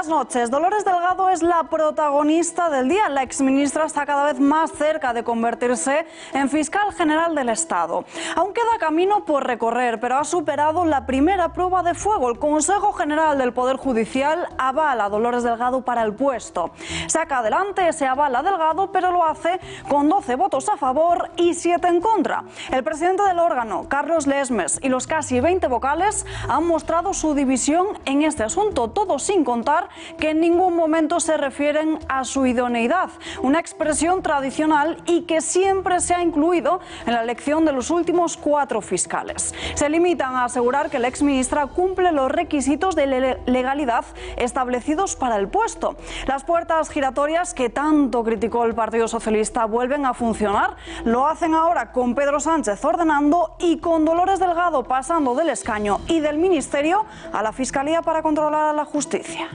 Buenas noches. Dolores Delgado es la protagonista del día. La exministra está cada vez más cerca de convertirse en fiscal general del Estado. Aún queda camino por recorrer, pero ha superado la primera prueba de fuego. El Consejo General del Poder Judicial avala a Dolores Delgado para el puesto. Saca adelante ese aval a Delgado, pero lo hace con 12 votos a favor y 7 en contra. El presidente del órgano, Carlos Lesmes, y los casi 20 vocales han mostrado su división en este asunto, todo sin contar que en ningún momento se refieren a su idoneidad, una expresión tradicional y que siempre se ha incluido en la elección de los últimos 4 fiscales. Se limitan a asegurar que la exministra cumple los requisitos de legalidad establecidos para el puesto. Las puertas giratorias que tanto criticó el Partido Socialista vuelven a funcionar. Lo hacen ahora con Pedro Sánchez ordenando y con Dolores Delgado pasando del escaño y del ministerio a la Fiscalía para controlar a la justicia.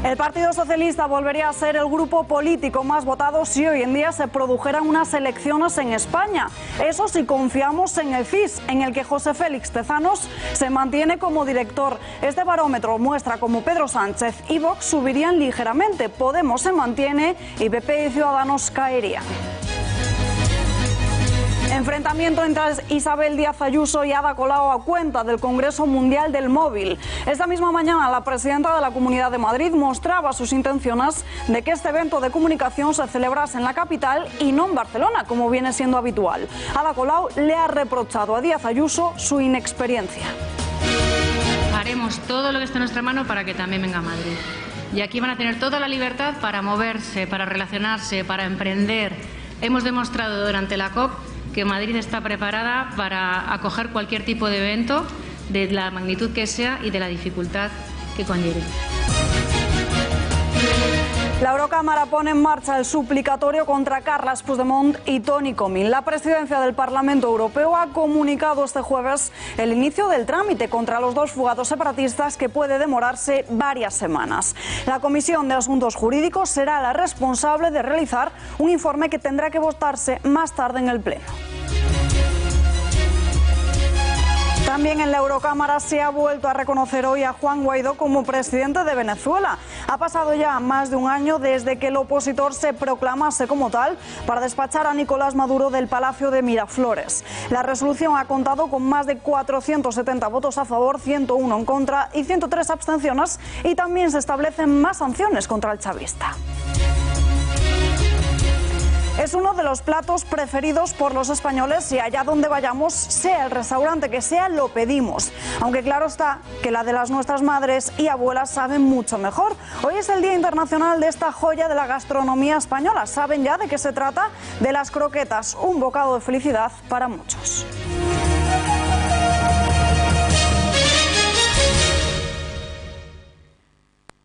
El Partido Socialista volvería a ser el grupo político más votado si hoy en día se produjeran unas elecciones en España. Eso si confiamos en el CIS, en el que José Félix Tezanos se mantiene como director. Este barómetro muestra cómo Pedro Sánchez y Vox subirían ligeramente, Podemos se mantiene y PP y Ciudadanos caerían. Enfrentamiento entre Isabel Díaz Ayuso y Ada Colau a cuenta del Congreso Mundial del Móvil. Esta misma mañana la presidenta de la Comunidad de Madrid mostraba sus intenciones de que este evento de comunicación se celebrase en la capital y no en Barcelona, como viene siendo habitual. Ada Colau le ha reprochado a Díaz Ayuso su inexperiencia. Haremos todo lo que esté en nuestra mano para que también venga a Madrid. Y aquí van a tener toda la libertad para moverse, para relacionarse, para emprender. Hemos demostrado durante la COP que Madrid está preparada para acoger cualquier tipo de evento, de la magnitud que sea y de la dificultad que conlleve. La Eurocámara pone en marcha el suplicatorio contra Carles Puigdemont y Toni Comín. La presidencia del Parlamento Europeo ha comunicado este jueves el inicio del trámite contra los 2 fugados separatistas, que puede demorarse varias semanas. La Comisión de Asuntos Jurídicos será la responsable de realizar un informe que tendrá que votarse más tarde en el Pleno. También en la Eurocámara se ha vuelto a reconocer hoy a Juan Guaidó como presidente de Venezuela. Ha pasado ya más de un año desde que el opositor se proclamase como tal para despachar a Nicolás Maduro del Palacio de Miraflores. La resolución ha contado con más de 470 votos a favor, 101 en contra y 103 abstenciones, y también se establecen más sanciones contra el chavista. Es uno de los platos preferidos por los españoles y allá donde vayamos, sea el restaurante que sea, lo pedimos. Aunque claro está que la de las nuestras madres y abuelas saben mucho mejor. Hoy es el Día Internacional de esta joya de la gastronomía española. ¿Saben ya de qué se trata? De las croquetas, un bocado de felicidad para muchos.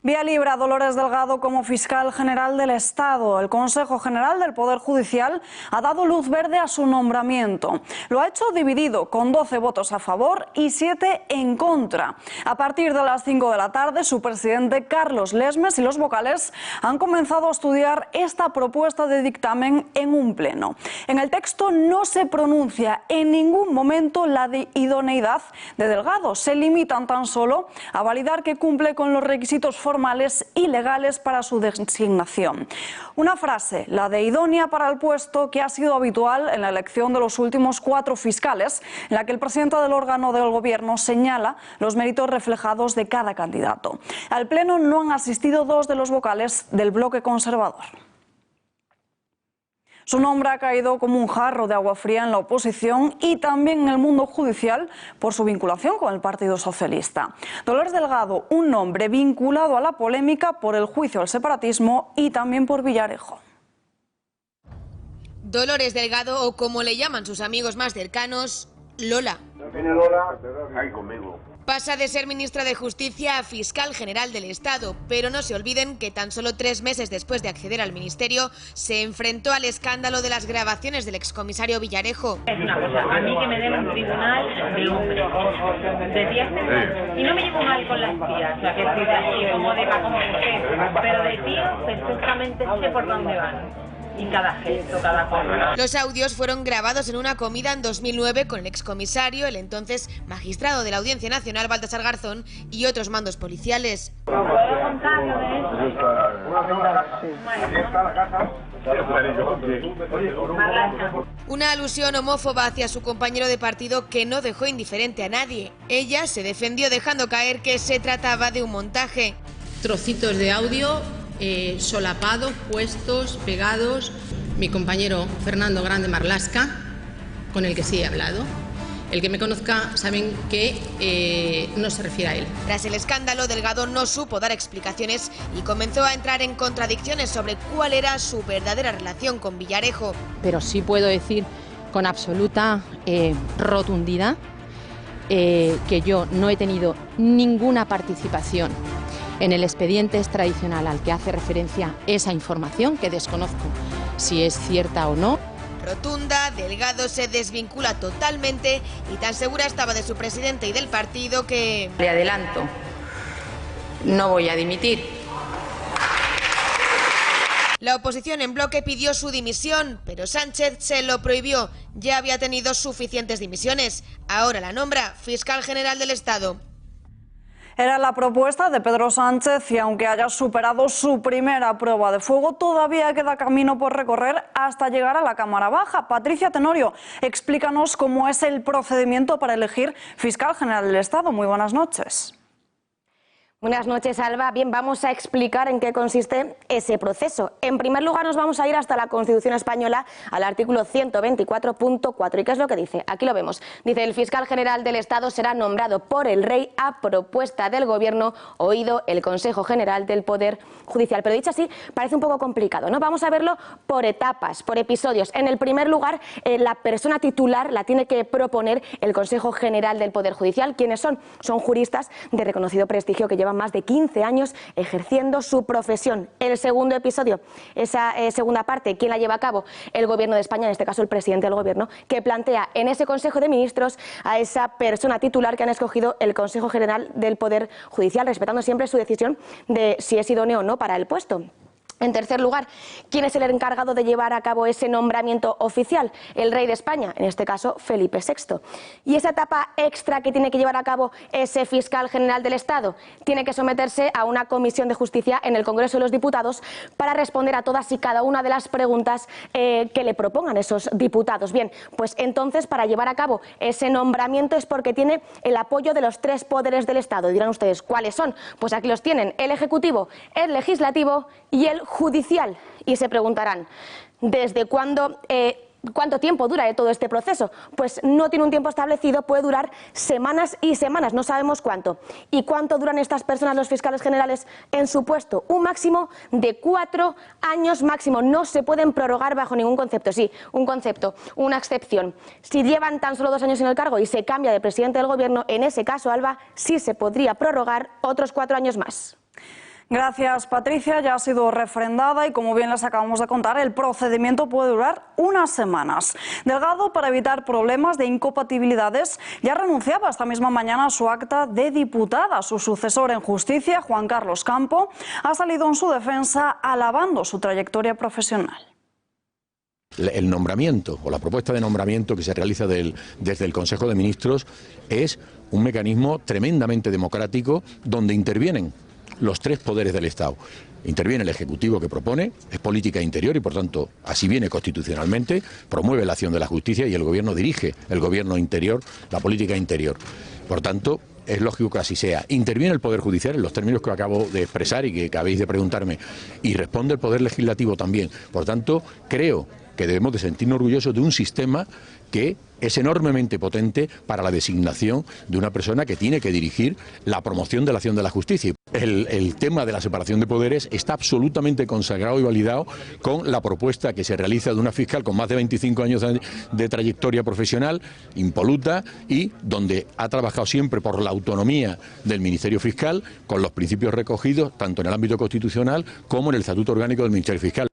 Vía libre a Dolores Delgado como fiscal general del Estado. El Consejo General del Poder Judicial ha dado luz verde a su nombramiento. Lo ha hecho dividido, con 12 votos a favor y 7 en contra. A partir de las 5 de la tarde, su presidente Carlos Lesmes y los vocales han comenzado a estudiar esta propuesta de dictamen en un pleno. En el texto no se pronuncia en ningún momento la idoneidad de Delgado. Se limitan tan solo a validar que cumple con los requisitos formales y legales para su designación. Una frase, la de idónea para el puesto, que ha sido habitual en la elección de los últimos 4 fiscales, en la que el presidente del órgano del gobierno señala los méritos reflejados de cada candidato. Al pleno no han asistido 2 de los vocales del bloque conservador. Su nombre ha caído como un jarro de agua fría en la oposición y también en el mundo judicial por su vinculación con el Partido Socialista. Dolores Delgado, un nombre vinculado a la polémica por el juicio al separatismo y también por Villarejo. Dolores Delgado, o como le llaman sus amigos más cercanos, Lola. Pasa de ser ministra de Justicia a fiscal general del Estado, pero no se olviden que tan solo 3 meses después de acceder al ministerio se enfrentó al escándalo de las grabaciones del excomisario Villarejo. Es una cosa, a mí que me den un tribunal de 10 y no me llevo mal con las tías, o sea, que estoy así como de como usted, pero de tío perfectamente sé por dónde van. y cada gesto, cada cosa. Los audios fueron grabados en una comida en 2009 con el excomisario, el entonces magistrado de la Audiencia Nacional, Baltasar Garzón, y otros mandos policiales. ¿Puedo contar lo de eso? Una alusión homófoba hacia su compañero de partido que no dejó indiferente a nadie. Ella se defendió dejando caer que se trataba de un montaje. Trocitos de audio solapados, puestos, pegados. Mi compañero Fernando Grande Marlaska, con el que sí he hablado. El que me conozca saben que no se refiere a él. Tras el escándalo, Delgado no supo dar explicaciones y comenzó a entrar en contradicciones sobre cuál era su verdadera relación con Villarejo. Pero sí puedo decir con absoluta rotundidad que yo no he tenido ninguna participación en el expediente extradicional al que hace referencia esa información, que desconozco si es cierta o no. Rotunda, Delgado se desvincula totalmente y tan segura estaba de su presidente y del partido que... Le adelanto, no voy a dimitir. La oposición en bloque pidió su dimisión, pero Sánchez se lo prohibió. Ya había tenido suficientes dimisiones. Ahora la nombra fiscal general del Estado. Era la propuesta de Pedro Sánchez y aunque haya superado su primera prueba de fuego, todavía queda camino por recorrer hasta llegar a la Cámara Baja. Patricia Tenorio, explícanos cómo es el procedimiento para elegir fiscal general del Estado. Muy buenas noches. Buenas noches, Alba. Bien, vamos a explicar en qué consiste ese proceso. En primer lugar, nos vamos a ir hasta la Constitución española, al artículo 124.4. ¿Y qué es lo que dice? Aquí lo vemos. Dice: el fiscal general del Estado será nombrado por el Rey a propuesta del Gobierno, oído el Consejo General del Poder Judicial. Pero dicho así, parece un poco complicado, ¿no? Vamos a verlo por etapas, por episodios. En el primer lugar, la persona titular la tiene que proponer el Consejo General del Poder Judicial. ¿Quiénes son? Son juristas de reconocido prestigio que llevan más de 15 años ejerciendo su profesión. El segundo episodio, esa segunda parte, ¿quién la lleva a cabo? El Gobierno de España, en este caso el presidente del Gobierno, que plantea en ese Consejo de Ministros a esa persona titular que han escogido el Consejo General del Poder Judicial, respetando siempre su decisión de si es idóneo o no para el puesto. En tercer lugar, ¿quién es el encargado de llevar a cabo ese nombramiento oficial? El Rey de España, en este caso Felipe VI. Y esa etapa extra que tiene que llevar a cabo ese fiscal general del Estado tiene que someterse a una comisión de justicia en el Congreso de los Diputados para responder a todas y cada una de las preguntas que le propongan esos diputados. Bien, pues entonces para llevar a cabo ese nombramiento es porque tiene el apoyo de los tres poderes del Estado. Y dirán ustedes, ¿cuáles son? Pues aquí los tienen: el Ejecutivo, el Legislativo y el Judicial. Y se preguntarán, ¿desde cuándo, cuánto tiempo dura todo este proceso? Pues no tiene un tiempo establecido, puede durar semanas y semanas, no sabemos cuánto. ¿Y cuánto duran estas personas, los fiscales generales, en su puesto? Un máximo de 4 años máximo, no se pueden prorrogar bajo ningún concepto. Sí, un concepto, una excepción. Si llevan tan solo 2 años en el cargo y se cambia de presidente del Gobierno, en ese caso, Alba, sí se podría prorrogar otros 4 años más. Gracias, Patricia. Ya ha sido refrendada y, como bien les acabamos de contar, el procedimiento puede durar unas semanas. Delgado, para evitar problemas de incompatibilidades, ya renunciaba esta misma mañana a su acta de diputada. Su sucesor en justicia, Juan Carlos Campo, ha salido en su defensa alabando su trayectoria profesional. El nombramiento o la propuesta de nombramiento que se realiza desde el Consejo de Ministros es un mecanismo tremendamente democrático donde intervienen los tres poderes del Estado. Interviene el Ejecutivo, que propone, es política interior y por tanto así viene constitucionalmente, promueve la acción de la justicia, y el Gobierno dirige, el Gobierno interior, la política interior. Por tanto, es lógico que así sea. Interviene el Poder Judicial en los términos que acabo de expresar y que acabéis de preguntarme, y responde el Poder Legislativo también. Por tanto, creo que debemos de sentirnos orgullosos de un sistema que es enormemente potente para la designación de una persona que tiene que dirigir la promoción de la acción de la justicia. El tema de la separación de poderes está absolutamente consagrado y validado con la propuesta que se realiza de una fiscal con más de 25 años de trayectoria profesional, impoluta, y donde ha trabajado siempre por la autonomía del Ministerio Fiscal, con los principios recogidos tanto en el ámbito constitucional como en el Estatuto Orgánico del Ministerio Fiscal.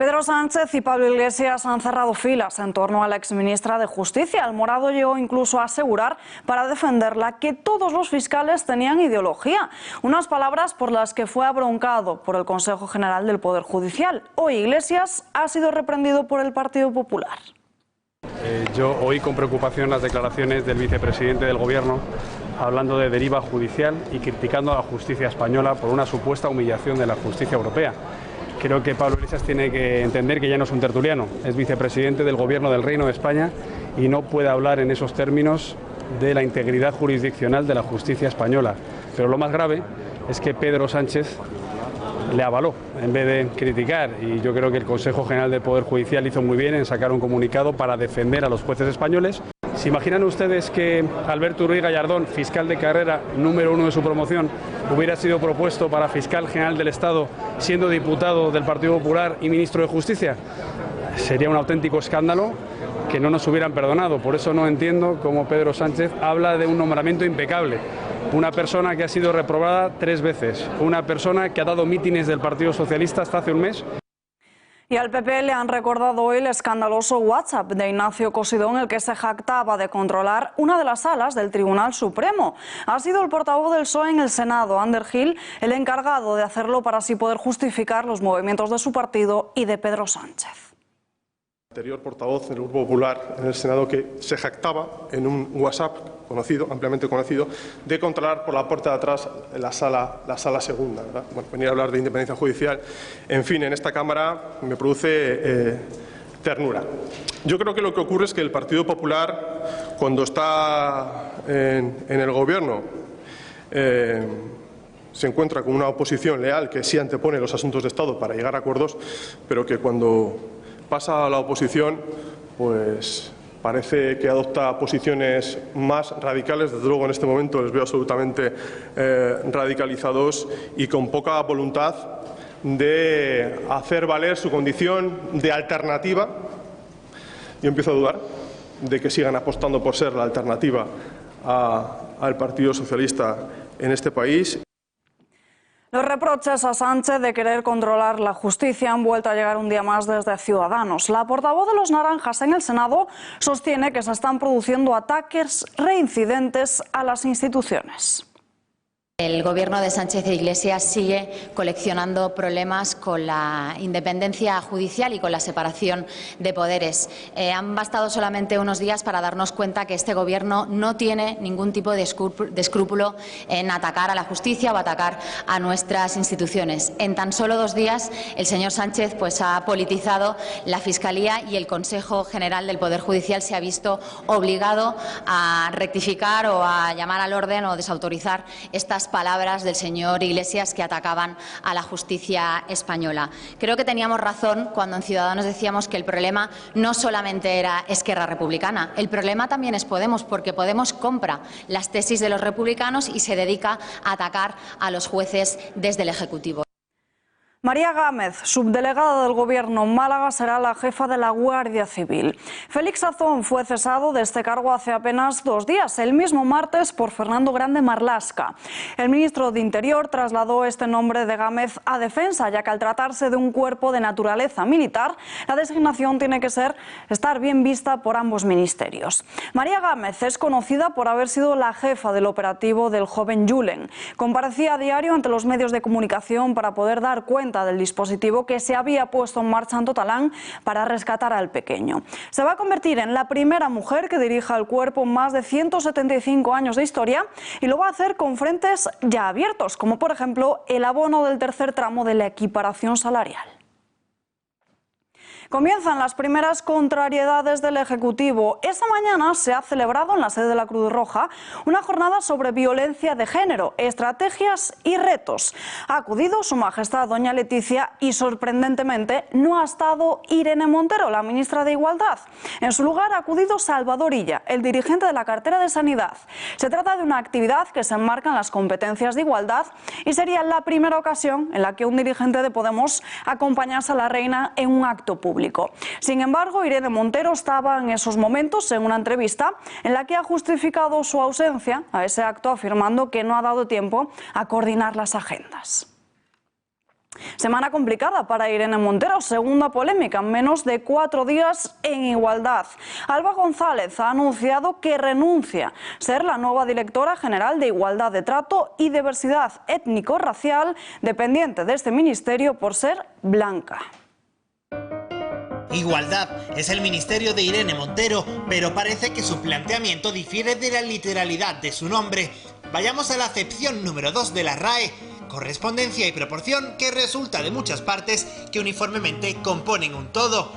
Pedro Sánchez y Pablo Iglesias han cerrado filas en torno a la exministra de Justicia. El Morado llegó incluso a asegurar, para defenderla, que todos los fiscales tenían ideología. Unas palabras por las que fue abroncado por el Consejo General del Poder Judicial. Hoy Iglesias ha sido reprendido por el Partido Popular. Yo oí con preocupación las declaraciones del vicepresidente del Gobierno hablando de deriva judicial y criticando a la justicia española por una supuesta humillación de la justicia europea. Creo que Pablo Iglesias tiene que entender que ya no es un tertuliano, es vicepresidente del Gobierno del Reino de España y no puede hablar en esos términos de la integridad jurisdiccional de la justicia española. Pero lo más grave es que Pedro Sánchez le avaló en vez de criticar, y yo creo que el Consejo General del Poder Judicial hizo muy bien en sacar un comunicado para defender a los jueces españoles. ¿Se imaginan ustedes que Alberto Ruiz Gallardón, fiscal de carrera número 1 de su promoción, hubiera sido propuesto para fiscal general del Estado siendo diputado del Partido Popular y ministro de Justicia? Sería un auténtico escándalo que no nos hubieran perdonado. Por eso no entiendo cómo Pedro Sánchez habla de un nombramiento impecable. Una persona que ha sido reprobada 3 veces, una persona que ha dado mítines del Partido Socialista hasta hace un mes. Y al PP le han recordado hoy el escandaloso WhatsApp de Ignacio Cosidó, en el que se jactaba de controlar una de las salas del Tribunal Supremo. Ha sido el portavoz del PSOE en el Senado, Ander Gil, el encargado de hacerlo para así poder justificar los movimientos de su partido y de Pedro Sánchez. Anterior portavoz del Grupo Popular en el Senado, que se jactaba en un WhatsApp conocido, ampliamente conocido, de controlar por la puerta de atrás la sala segunda, ¿verdad? Bueno, venir a hablar de independencia judicial, en fin, en esta Cámara me produce ternura. Yo creo que lo que ocurre es que el Partido Popular, cuando está en el Gobierno, se encuentra con una oposición leal que sí antepone los asuntos de Estado para llegar a acuerdos, pero que cuando pasa a la oposición, pues parece que adopta posiciones más radicales. Desde luego en este momento les veo absolutamente radicalizados y con poca voluntad de hacer valer su condición de alternativa. Yo empiezo a dudar de que sigan apostando por ser la alternativa al Partido Socialista en este país. Los reproches a Sánchez de querer controlar la justicia han vuelto a llegar un día más desde Ciudadanos. La portavoz de los naranjas en el Senado sostiene que se están produciendo ataques reincidentes a las instituciones. El Gobierno de Sánchez e Iglesias sigue coleccionando problemas con la independencia judicial y con la separación de poderes. Han bastado solamente unos días para darnos cuenta que este Gobierno no tiene ningún tipo de escrúpulo en atacar a la justicia o atacar a nuestras instituciones. En tan solo 2 días el señor Sánchez ha politizado la Fiscalía y el Consejo General del Poder Judicial se ha visto obligado a rectificar o a llamar al orden o desautorizar estas palabras del señor Iglesias que atacaban a la justicia española. Creo que teníamos razón cuando en Ciudadanos decíamos que el problema no solamente era Esquerra Republicana, el problema también es Podemos, porque Podemos compra las tesis de los republicanos y se dedica a atacar a los jueces desde el Ejecutivo. María Gámez, subdelegada del Gobierno en Málaga, será la jefa de la Guardia Civil. Félix Azón fue cesado de este cargo hace apenas 2 días, el mismo martes, por Fernando Grande Marlaska. El ministro de Interior trasladó este nombre de Gámez a Defensa, ya que al tratarse de un cuerpo de naturaleza militar, la designación tiene que estar bien vista por ambos ministerios. María Gámez es conocida por haber sido la jefa del operativo del joven Julen. Comparecía a diario ante los medios de comunicación para poder dar cuenta del dispositivo que se había puesto en marcha en Totalán para rescatar al pequeño. Se va a convertir en la primera mujer que dirija el cuerpo en más de 175 años de historia y lo va a hacer con frentes ya abiertos, como por ejemplo el abono del 3er tramo de la equiparación salarial. Comienzan las primeras contrariedades del Ejecutivo. Esta mañana se ha celebrado en la sede de la Cruz Roja una jornada sobre violencia de género, estrategias y retos. Ha acudido Su Majestad Doña Leticia y, sorprendentemente, no ha estado Irene Montero, la ministra de Igualdad. En su lugar ha acudido Salvador Illa, el dirigente de la cartera de Sanidad. Se trata de una actividad que se enmarca en las competencias de igualdad y sería la primera ocasión en la que un dirigente de Podemos acompañase a la reina en un acto público. Sin embargo, Irene Montero estaba en esos momentos en una entrevista en la que ha justificado su ausencia a ese acto, afirmando que no ha dado tiempo a coordinar las agendas. Semana complicada para Irene Montero, segunda polémica en menos de 4 días en Igualdad. Alba González ha anunciado que renuncia a ser la nueva directora general de Igualdad de Trato y Diversidad Étnico-Racial, dependiente de este ministerio por ser blanca. Igualdad es el ministerio de Irene Montero, pero parece que su planteamiento difiere de la literalidad de su nombre. Vayamos a la acepción número 2 de la RAE. Correspondencia y proporción que resulta de muchas partes que uniformemente componen un todo.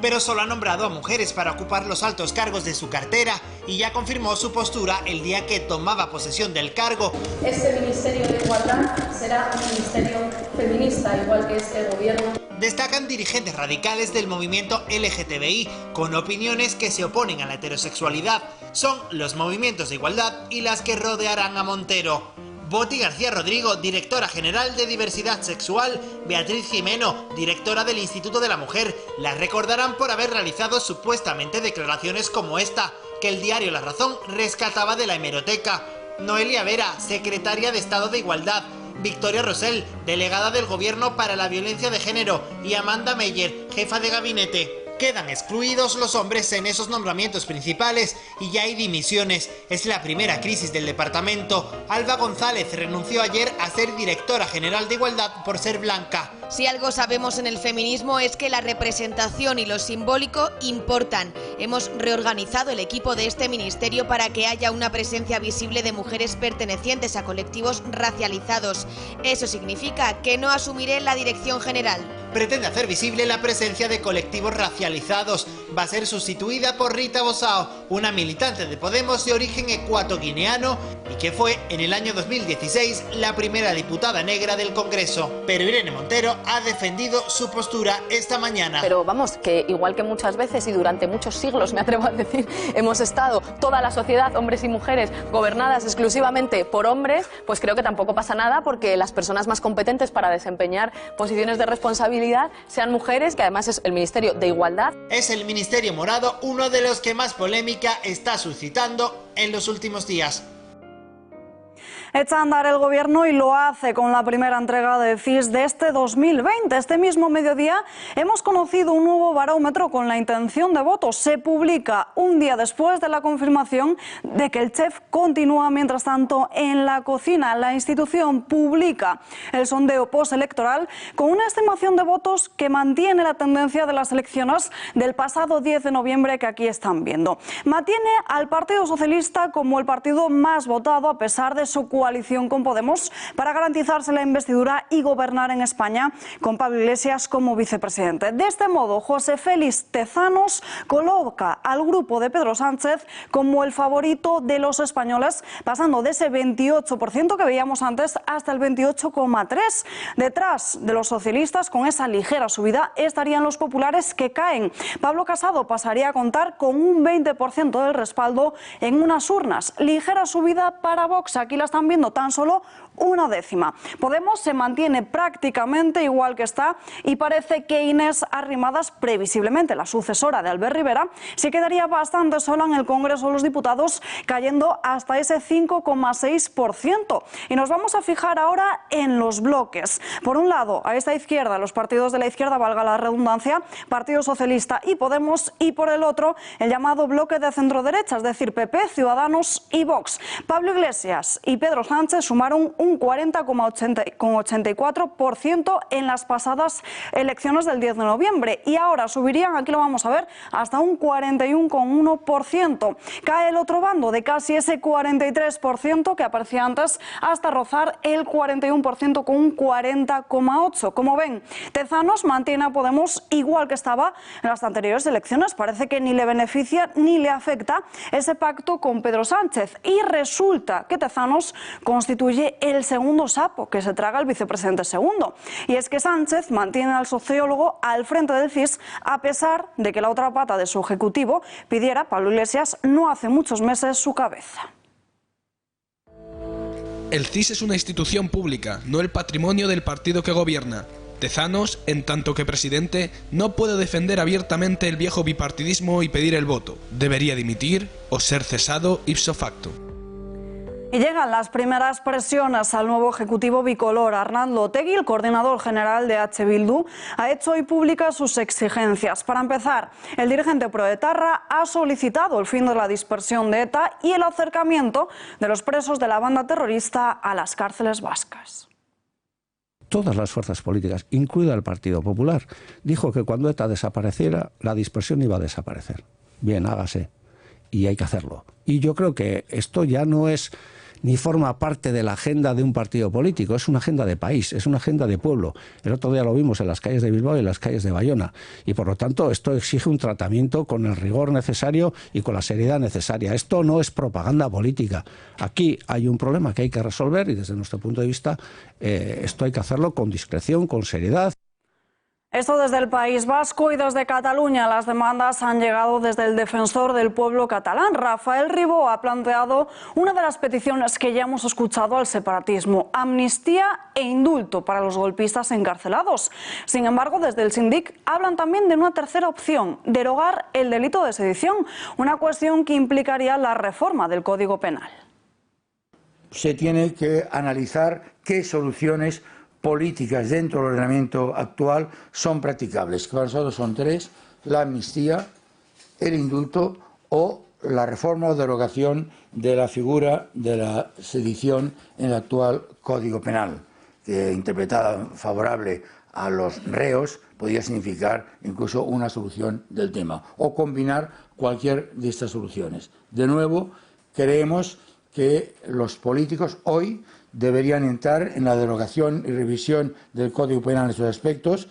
Pero solo ha nombrado a mujeres para ocupar los altos cargos de su cartera y ya confirmó su postura el día que tomaba posesión del cargo. Este Ministerio de Igualdad será un ministerio feminista, igual que este gobierno. Destacan dirigentes radicales del movimiento LGTBI con opiniones que se oponen a la heterosexualidad. Son los movimientos de igualdad y las que rodearán a Montero. Boti García Rodrigo, directora general de Diversidad Sexual, Beatriz Jimeno, directora del Instituto de la Mujer, las recordarán por haber realizado supuestamente declaraciones como esta, que el diario La Razón rescataba de la hemeroteca. Noelia Vera, secretaria de Estado de Igualdad, Victoria Rosell, delegada del Gobierno para la Violencia de Género, y Amanda Meyer, jefa de gabinete. Quedan excluidos los hombres en esos nombramientos principales y ya hay dimisiones. Es la primera crisis del departamento. Alba González renunció ayer a ser directora general de Igualdad por ser blanca. Si algo sabemos en el feminismo es que la representación y lo simbólico importan. Hemos reorganizado el equipo de este ministerio para que haya una presencia visible de mujeres pertenecientes a colectivos racializados. Eso significa que no asumiré la dirección general. Pretende hacer visible la presencia de colectivos racializados. Va a ser sustituida por Rita Bosao, una militante de Podemos de origen ecuatoguineano y que fue en el año 2016 la primera diputada negra del Congreso. Pero Irene Montero ha defendido su postura esta mañana. Pero vamos, que igual que muchas veces y durante muchos siglos, me atrevo a decir, hemos estado toda la sociedad, hombres y mujeres, gobernadas exclusivamente por hombres, pues creo que tampoco pasa nada porque las personas más competentes para desempeñar posiciones de responsabilidad sean mujeres, que además es el Ministerio de Igualdad. Es el Ministerio Morado uno de los que más polémica está suscitando en los últimos días. Echa a andar el gobierno y lo hace con la primera entrega de CIS de este 2020. Este mismo mediodía hemos conocido un nuevo barómetro con la intención de voto. Se publica un día después de la confirmación de que el chef continúa mientras tanto en la cocina. La institución publica el sondeo postelectoral con una estimación de votos que mantiene la tendencia de las elecciones del pasado 10 de noviembre que aquí están viendo. Mantiene al Partido Socialista como el partido más votado a pesar de su coalición con Podemos para garantizarse la investidura y gobernar en España con Pablo Iglesias como vicepresidente. De este modo, José Félix Tezanos coloca al grupo de Pedro Sánchez como el favorito de los españoles, pasando de ese 28% que veíamos antes hasta el 28,3%. Detrás de los socialistas, con esa ligera subida, estarían los populares que caen. Pablo Casado pasaría a contar con un 20% del respaldo en unas urnas. Ligera subida para Vox, aquí la están viendo tan solo una décima. Podemos se mantiene prácticamente igual que está y parece que Inés Arrimadas, previsiblemente la sucesora de Albert Rivera, se quedaría bastante sola en el Congreso de los Diputados, cayendo hasta ese 5,6%. Y nos vamos a fijar ahora en los bloques. Por un lado, a esta izquierda, los partidos de la izquierda, valga la redundancia, Partido Socialista y Podemos, y por el otro, el llamado bloque de centro-derecha, es decir, PP, Ciudadanos y Vox. Pablo Iglesias y Pedro Sánchez sumaron un 40,84% en las pasadas elecciones del 10 de noviembre y ahora subirían, aquí lo vamos a ver, hasta un 41,1%. Cae el otro bando de casi ese 43% que aparecía antes hasta rozar el 41% con un 40,8%. Como ven, Tezanos mantiene a Podemos igual que estaba en las anteriores elecciones. Parece que ni le beneficia ni le afecta ese pacto con Pedro Sánchez y resulta que Tezanos constituye el segundo sapo que se traga el vicepresidente segundo. Y es que Sánchez mantiene al sociólogo al frente del CIS a pesar de que la otra pata de su ejecutivo pidiera, Pablo Iglesias, no hace muchos meses su cabeza. El CIS es una institución pública, no el patrimonio del partido que gobierna. Tezanos, en tanto que presidente, no puede defender abiertamente el viejo bipartidismo y pedir el voto. Debería dimitir o ser cesado ipso facto. Y llegan las primeras presiones al nuevo ejecutivo bicolor. Arnaldo Otegi, el coordinador general de H. Bildu, ha hecho hoy públicas sus exigencias. Para empezar, el dirigente proetarra ha solicitado el fin de la dispersión de ETA y el acercamiento de los presos de la banda terrorista a las cárceles vascas. Todas las fuerzas políticas, incluida el Partido Popular, dijo que cuando ETA desapareciera, la dispersión iba a desaparecer. Bien, hágase. Y hay que hacerlo. Y yo creo que esto ya no es ni forma parte de la agenda de un partido político, es una agenda de país, es una agenda de pueblo. El otro día lo vimos en las calles de Bilbao y en las calles de Bayona. Y por lo tanto esto exige un tratamiento con el rigor necesario y con la seriedad necesaria. Esto no es propaganda política. Aquí hay un problema que hay que resolver y desde nuestro punto de vista esto hay que hacerlo con discreción, con seriedad. Esto desde el País Vasco y desde Cataluña. Las demandas han llegado desde el defensor del pueblo catalán. Rafael Ribó ha planteado una de las peticiones que ya hemos escuchado al separatismo: amnistía e indulto para los golpistas encarcelados. Sin embargo, desde el Sindic hablan también de una tercera opción: derogar el delito de sedición, una cuestión que implicaría la reforma del Código Penal. Se tiene que analizar qué soluciones políticas dentro del ordenamiento actual son practicables, que para nosotros son tres: la amnistía, el indulto o la reforma o derogación de la figura de la sedición en el actual Código Penal, que interpretada favorable a los reos podría significar incluso una solución del tema, o combinar cualquier de estas soluciones. De nuevo, creemos que los políticos hoy deberían entrar en la derogación y revisión del Código Penal en estos aspectos.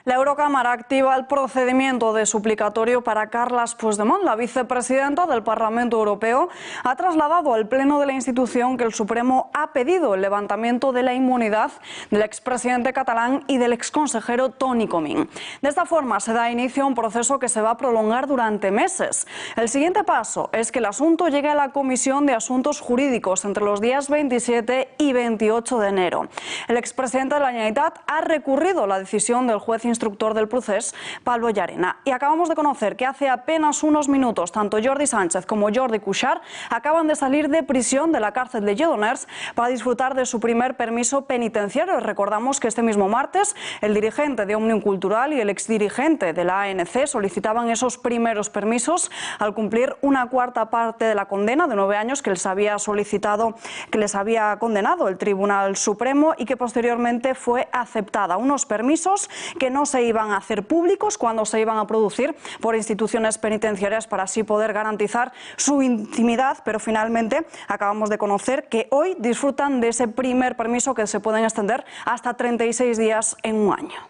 La Eurocámara activa el procedimiento de suplicatorio para Carles Puigdemont. La vicepresidenta del Parlamento Europeo ha trasladado al Pleno de la institución que el Supremo ha pedido el levantamiento de la inmunidad del expresidente catalán y del exconsejero Toni Comín. De esta forma se da inicio a un proceso que se va a prolongar durante meses. El siguiente paso es que el asunto llegue a la Comisión de Asuntos Jurídicos entre los días 27 y 28 de enero. El expresidente de la Generalitat ha recurrido la decisión del juez instructor del procés, Pablo Llarena. Y acabamos de conocer que hace apenas unos minutos tanto Jordi Sánchez como Jordi Cuixart acaban de salir de prisión de la cárcel de Lledoners para disfrutar de su primer permiso penitenciario. Recordamos que este mismo martes el dirigente de Òmnium Cultural y el exdirigente de la ANC solicitaban esos primeros permisos al cumplir una cuarta parte de la condena de 9 años que les había solicitado, que les había condenado el Tribunal Supremo y que posteriormente fue aceptada. Unos permisos que no se iban a hacer públicos cuando se iban a producir por instituciones penitenciarias para así poder garantizar su intimidad, pero finalmente acabamos de conocer que hoy disfrutan de ese primer permiso que se pueden extender hasta 36 días en un año.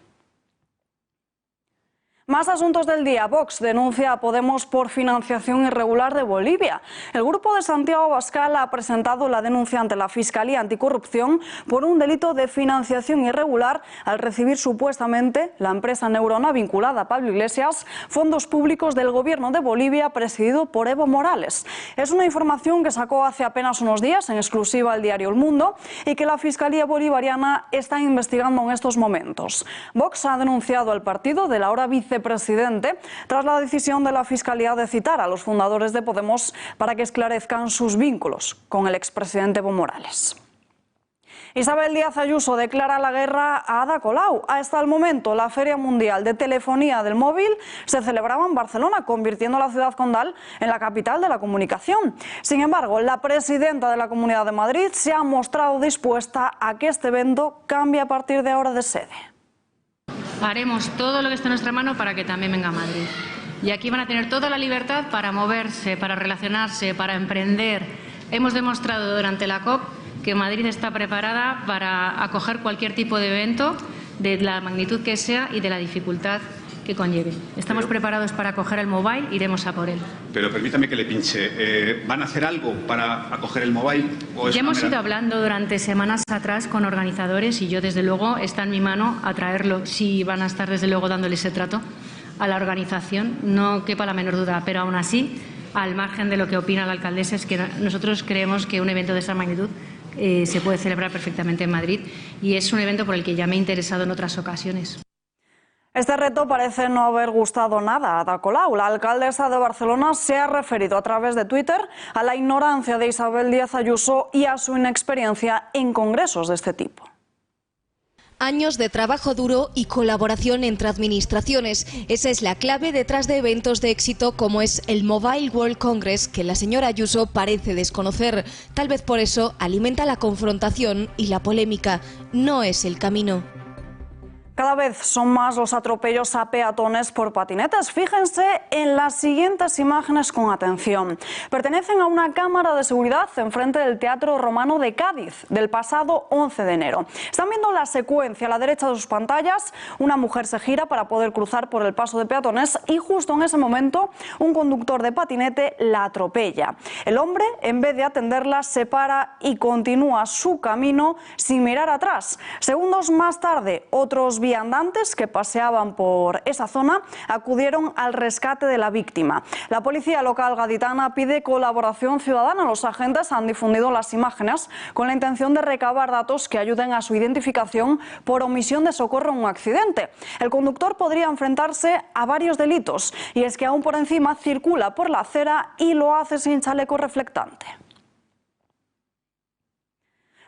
Más asuntos del día. Vox denuncia a Podemos por financiación irregular de Bolivia. El grupo de Santiago Abascal ha presentado la denuncia ante la Fiscalía Anticorrupción por un delito de financiación irregular al recibir supuestamente la empresa Neurona vinculada a Pablo Iglesias fondos públicos del gobierno de Bolivia presidido por Evo Morales. Es una información que sacó hace apenas unos días en exclusiva el diario El Mundo y que la Fiscalía Bolivariana está investigando en estos momentos. Vox ha denunciado al partido del ahora vicepresidente tras la decisión de la Fiscalía de citar a los fundadores de Podemos para que esclarezcan sus vínculos con el expresidente Evo Morales. Isabel Díaz Ayuso declara la guerra a Ada Colau. Hasta el momento, la Feria Mundial de Telefonía del Móvil se celebraba en Barcelona, convirtiendo la ciudad condal en la capital de la comunicación. Sin embargo, la presidenta de la Comunidad de Madrid se ha mostrado dispuesta a que este evento cambie a partir de ahora de sede. Haremos todo lo que esté en nuestra mano para que también venga a Madrid. Y aquí van a tener toda la libertad para moverse, para relacionarse, para emprender. Hemos demostrado durante la COP que Madrid está preparada para acoger cualquier tipo de evento, de la magnitud que sea y de la dificultad que conlleve. Estamos preparados para acoger el mobile, iremos a por él. Pero permítame que le pinche. ¿Van a hacer algo para acoger el mobile? Ya hemos ido hablando durante semanas atrás con organizadores y yo, desde luego, está en mi mano atraerlo. Si van a estar, desde luego, dándole ese trato a la organización, no quepa la menor duda. Pero aún así, al margen de lo que opina la alcaldesa, es que nosotros creemos que un evento de esa magnitud se puede celebrar perfectamente en Madrid y es un evento por el que ya me he interesado en otras ocasiones. Este reto parece no haber gustado nada a Ada Colau. La alcaldesa de Barcelona se ha referido a través de Twitter a la ignorancia de Isabel Díaz Ayuso y a su inexperiencia en congresos de este tipo. Años de trabajo duro y colaboración entre administraciones. Esa es la clave detrás de eventos de éxito como es el Mobile World Congress, que la señora Ayuso parece desconocer. Tal vez por eso alimenta la confrontación y la polémica. No es el camino. Cada vez son más los atropellos a peatones por patinetes. Fíjense en las siguientes imágenes con atención. Pertenecen a una cámara de seguridad enfrente del Teatro Romano de Cádiz del pasado 11 de enero. Están viendo la secuencia a la derecha de sus pantallas. Una mujer se gira para poder cruzar por el paso de peatones y justo en ese momento un conductor de patinete la atropella. El hombre, en vez de atenderla, se para y continúa su camino sin mirar atrás. Segundos más tarde, otros viandantes que paseaban por esa zona acudieron al rescate de la víctima. La policía local gaditana pide colaboración ciudadana. Los agentes han difundido las imágenes con la intención de recabar datos que ayuden a su identificación por omisión de socorro en un accidente. El conductor podría enfrentarse a varios delitos, y es que aún por encima circula por la acera y lo hace sin chaleco reflectante.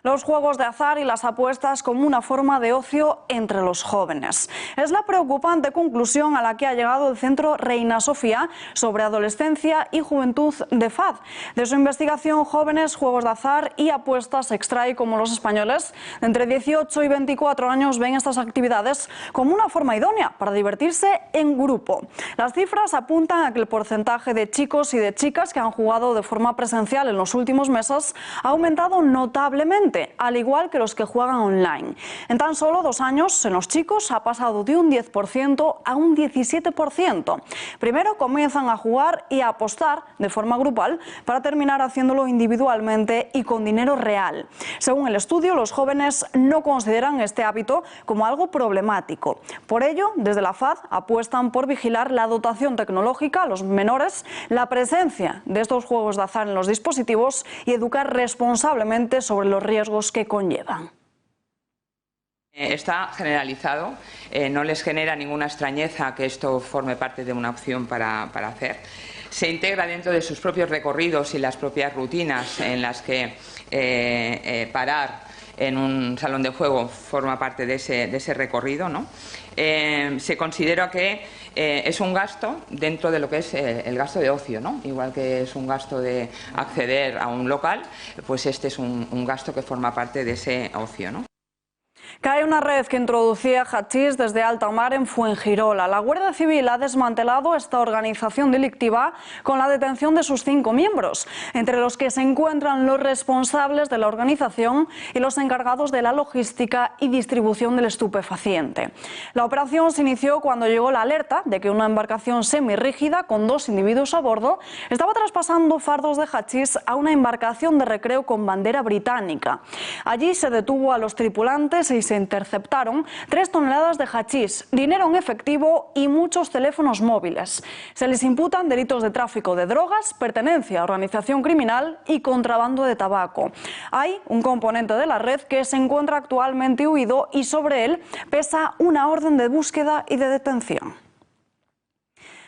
Los juegos de azar y las apuestas como una forma de ocio entre los jóvenes. Es la preocupante conclusión a la que ha llegado el Centro Reina Sofía sobre adolescencia y juventud de FAD. De su investigación, jóvenes, juegos de azar y apuestas extrae como los españoles de entre 18 y 24 años ven estas actividades como una forma idónea para divertirse en grupo. Las cifras apuntan a que el porcentaje de chicos y de chicas que han jugado de forma presencial en los últimos meses ha aumentado notablemente, al igual que los que juegan online. En tan solo 2 años, en los chicos ha pasado de un 10% a un 17%. Primero comienzan a jugar y a apostar de forma grupal para terminar haciéndolo individualmente y con dinero real. Según el estudio, los jóvenes no consideran este hábito como algo problemático. Por ello, desde la FAD apuestan por vigilar la dotación tecnológica a los menores, la presencia de estos juegos de azar en los dispositivos y educar responsablemente sobre los riesgos que conllevan. Está generalizado, no les genera ninguna extrañeza que esto forme parte de una opción para hacer. Se integra dentro de sus propios recorridos y las propias rutinas en las que parar en un salón de juego forma parte de ese recorrido, ¿no? Se considera que es un gasto dentro de lo que es el gasto de ocio, ¿no? Igual que es un gasto de acceder a un local, pues este es un gasto que forma parte de ese ocio, ¿no? Cae una red que introducía hachís desde alta mar en Fuengirola. La Guardia Civil ha desmantelado esta organización delictiva con la detención de sus 5 miembros, entre los que se encuentran los responsables de la organización y los encargados de la logística y distribución del estupefaciente. La operación se inició cuando llegó la alerta de que una embarcación semirrígida con 2 individuos a bordo estaba traspasando fardos de hachís a una embarcación de recreo con bandera británica. Allí se detuvo a los tripulantes y se interceptaron 3 toneladas de hachís, dinero en efectivo y muchos teléfonos móviles. Se les imputan delitos de tráfico de drogas, pertenencia a organización criminal y contrabando de tabaco. Hay un componente de la red que se encuentra actualmente huido y sobre él pesa una orden de búsqueda y de detención.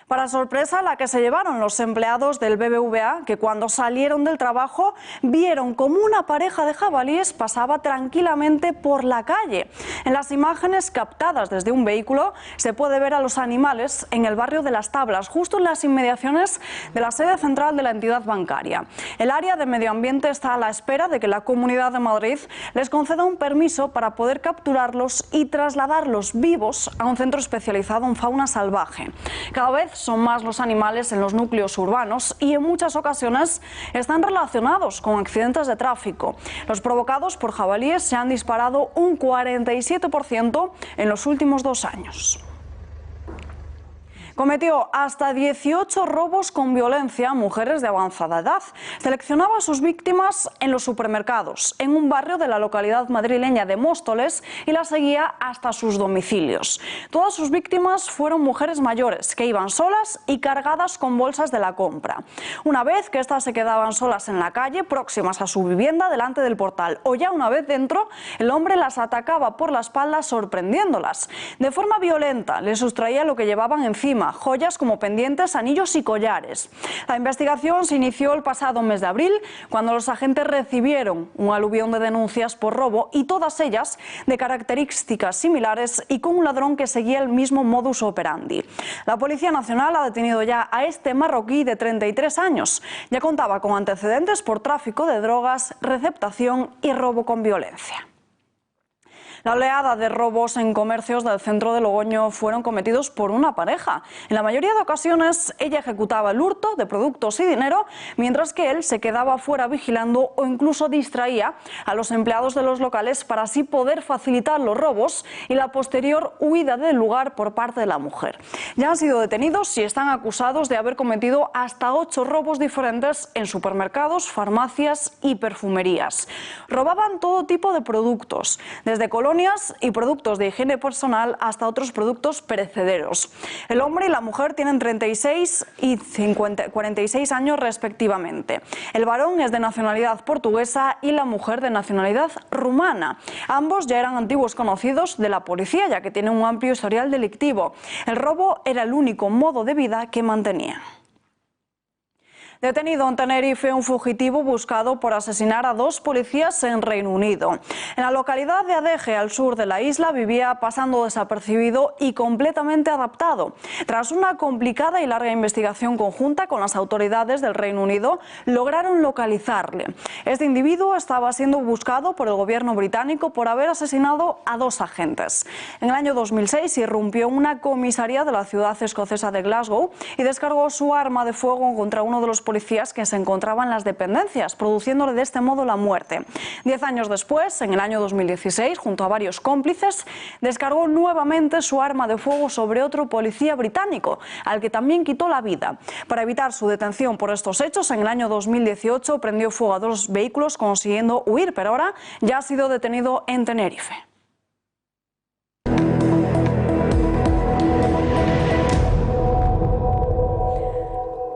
Para sorpresa, la que se llevaron los empleados del BBVA, que cuando salieron del trabajo vieron como una pareja de jabalíes pasaba tranquilamente por la calle. En las imágenes captadas desde un vehículo se puede ver a los animales en el barrio de Las Tablas, justo en las inmediaciones de la sede central de la entidad bancaria. El área de medio ambiente está a la espera de que la Comunidad de Madrid les conceda un permiso para poder capturarlos y trasladarlos vivos a un centro especializado en fauna salvaje. Cada vez son más los animales en los núcleos urbanos y en muchas ocasiones están relacionados con accidentes de tráfico. Los provocados por jabalíes se han disparado un 47% en los últimos 2 años. Cometió hasta 18 robos con violencia a mujeres de avanzada edad. Seleccionaba a sus víctimas en los supermercados, en un barrio de la localidad madrileña de Móstoles, y las seguía hasta sus domicilios. Todas sus víctimas fueron mujeres mayores que iban solas y cargadas con bolsas de la compra. Una vez que éstas se quedaban solas en la calle, próximas a su vivienda, delante del portal, o ya una vez dentro, el hombre las atacaba por la espalda sorprendiéndolas. De forma violenta les sustraía lo que llevaban encima, joyas como pendientes, anillos y collares. La investigación se inició el pasado mes de abril, cuando los agentes recibieron un aluvión de denuncias por robo, y todas ellas de características similares y con un ladrón que seguía el mismo modus operandi. La Policía Nacional ha detenido ya a este marroquí de 33 años. Ya contaba con antecedentes por tráfico de drogas, receptación y robo con violencia. La oleada de robos en comercios del centro de Logroño fueron cometidos por una pareja. En la mayoría de ocasiones ella ejecutaba el hurto de productos y dinero, mientras que él se quedaba fuera vigilando o incluso distraía a los empleados de los locales para así poder facilitar los robos y la posterior huida del lugar por parte de la mujer. Ya han sido detenidos y están acusados de haber cometido hasta 8 robos diferentes en supermercados, farmacias y perfumerías. Robaban todo tipo de productos, desde colonias y productos de higiene personal hasta otros productos perecederos. El hombre y la mujer tienen 36 y 46 años respectivamente. El varón es de nacionalidad portuguesa y la mujer de nacionalidad rumana. Ambos ya eran antiguos conocidos de la policía, ya que tienen un amplio historial delictivo. El robo era el único modo de vida que mantenían. Detenido en Tenerife un fugitivo buscado por asesinar a 2 policías en Reino Unido. En la localidad de Adeje, al sur de la isla, vivía pasando desapercibido y completamente adaptado. Tras una complicada y larga investigación conjunta con las autoridades del Reino Unido, lograron localizarle. Este individuo estaba siendo buscado por el gobierno británico por haber asesinado a 2 agentes. En el año 2006 irrumpió en una comisaría de la ciudad escocesa de Glasgow y descargó su arma de fuego contra uno de los policías que se encontraban en las dependencias, produciéndole de este modo la muerte. 10 años después, en el año 2016, junto a varios cómplices, descargó nuevamente su arma de fuego sobre otro policía británico, al que también quitó la vida. Para evitar su detención por estos hechos, en el año 2018 prendió fuego a 2 vehículos consiguiendo huir, pero ahora ya ha sido detenido en Tenerife.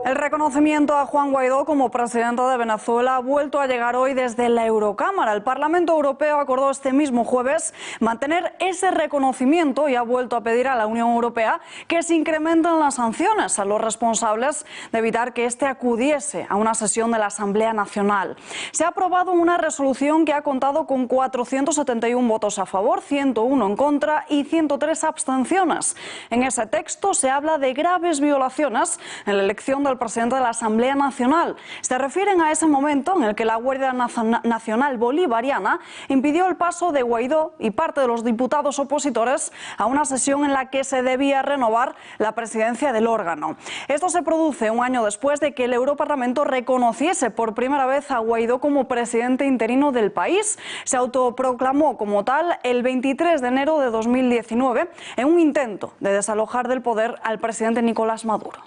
El reconocimiento a Juan Guaidó como presidente de Venezuela ha vuelto a llegar hoy desde la Eurocámara. El Parlamento Europeo acordó este mismo jueves mantener ese reconocimiento y ha vuelto a pedir a la Unión Europea que se incrementen las sanciones a los responsables de evitar que éste acudiese a una sesión de la Asamblea Nacional. Se ha aprobado una resolución que ha contado con 471 votos a favor, 101 en contra y 103 abstenciones. En ese texto se habla de graves violaciones en la elección del presidente de la Asamblea Nacional. Se refieren a ese momento en el que la Guardia Nacional Bolivariana impidió el paso de Guaidó y parte de los diputados opositores a una sesión en la que se debía renovar la presidencia del órgano. Esto se produce un año después de que el Europarlamento reconociese por primera vez a Guaidó como presidente interino del país. Se autoproclamó como tal el 23 de enero de 2019 en un intento de desalojar del poder al presidente Nicolás Maduro.